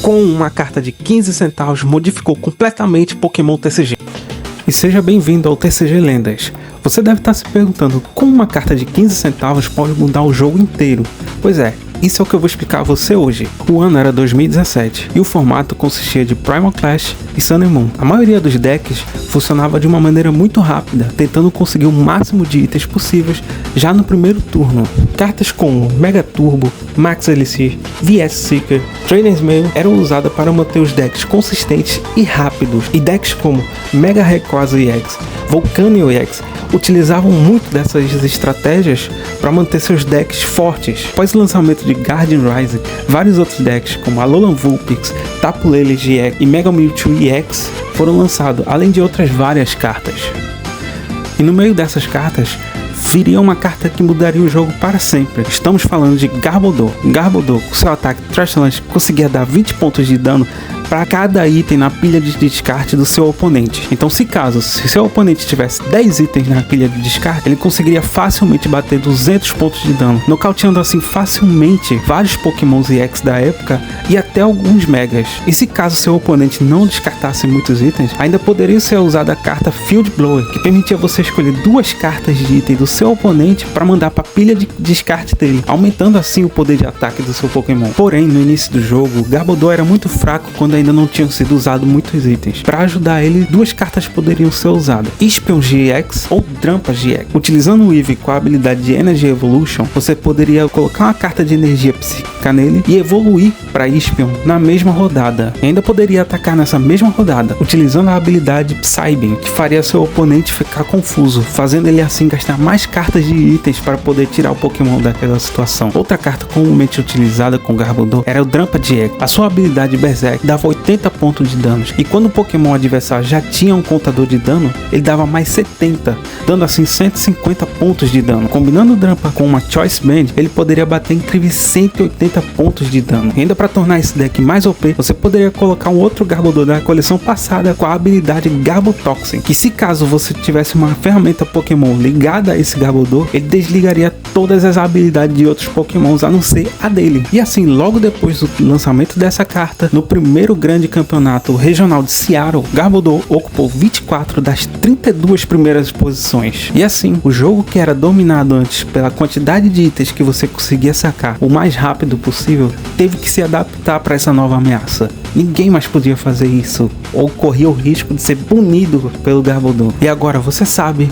Com uma carta de 15 centavos modificou completamente Pokémon TCG. E seja bem-vindo ao TCG Lendas. Você deve estar se perguntando como uma carta de 15 centavos pode mudar o jogo inteiro. Pois é, isso é o que eu vou explicar a você hoje. O ano era 2017 e o formato consistia de Primal Clash e Sun and Moon. A maioria dos decks funcionava de uma maneira muito rápida, tentando conseguir o máximo de itens possíveis já no primeiro turno. Cartas como Mega Turbo, Max Elixir, VS Seeker, Trainer's Mail eram usadas para manter os decks consistentes e rápidos, e decks como Mega Rayquaza EX, Volcanion EX utilizavam muito dessas estratégias para manter seus decks fortes. Após o lançamento de Guardian Rising, vários outros decks como Alolan Vulpix, Tapu Lele GX e Mega Mewtwo EX foram lançados, além de outras várias cartas. E no meio dessas cartas viria uma carta que mudaria o jogo para sempre. Estamos falando de Garbodor. Garbodor, com seu ataque Trash Launch, conseguia dar 20 pontos de dano para cada item na pilha de descarte do seu oponente. Então, se seu oponente tivesse 10 itens na pilha de descarte, ele conseguiria facilmente bater 200 pontos de dano, nocauteando assim facilmente vários Pokémons EX da época e até alguns Megas. E se caso seu oponente não descartasse muitos itens, ainda poderia ser usada a carta Field Blower, que permitia você escolher 2 cartas de item do seu oponente para mandar para a pilha de descarte dele, aumentando assim o poder de ataque do seu Pokémon. Porém, no início do jogo, Garbodor era muito fraco quando ainda não tinham sido usados muitos itens. Para ajudar ele, 2 cartas poderiam ser usadas: Espion GX ou Drampa GX. Utilizando o Eevee com a habilidade de Energy Evolution, você poderia colocar uma carta de energia psíquica nele e evoluir para Espion na mesma rodada. E ainda poderia atacar nessa mesma rodada, utilizando a habilidade Psybeam, que faria seu oponente ficar confuso, fazendo ele assim gastar mais cartas de itens para poder tirar o Pokémon daquela situação. Outra carta comumente utilizada com Garbodor era o Drampa GX. A sua habilidade Berserk dava 80 pontos de danos, e quando o Pokémon adversário já tinha um contador de dano, ele dava mais 70, dando assim 150 pontos de dano. Combinando o Drampa com uma Choice Band, ele poderia bater incríveis 180 pontos de dano. E ainda para tornar esse deck mais OP, você poderia colocar um outro Garbodor da coleção passada com a habilidade Garbotoxin, que se caso você tivesse uma ferramenta Pokémon ligada a esse Garbodor, ele desligaria todas as habilidades de outros Pokémons a não ser a dele. E assim, logo depois do lançamento dessa carta, no primeiro grande campeonato regional de Seattle, Garbodor ocupou 24 das 32 primeiras posições. E assim, o jogo que era dominado antes pela quantidade de itens que você conseguia sacar o mais rápido possível, teve que se adaptar para essa nova ameaça. Ninguém mais podia fazer isso, ou corria o risco de ser punido pelo Garbodor. E agora você sabe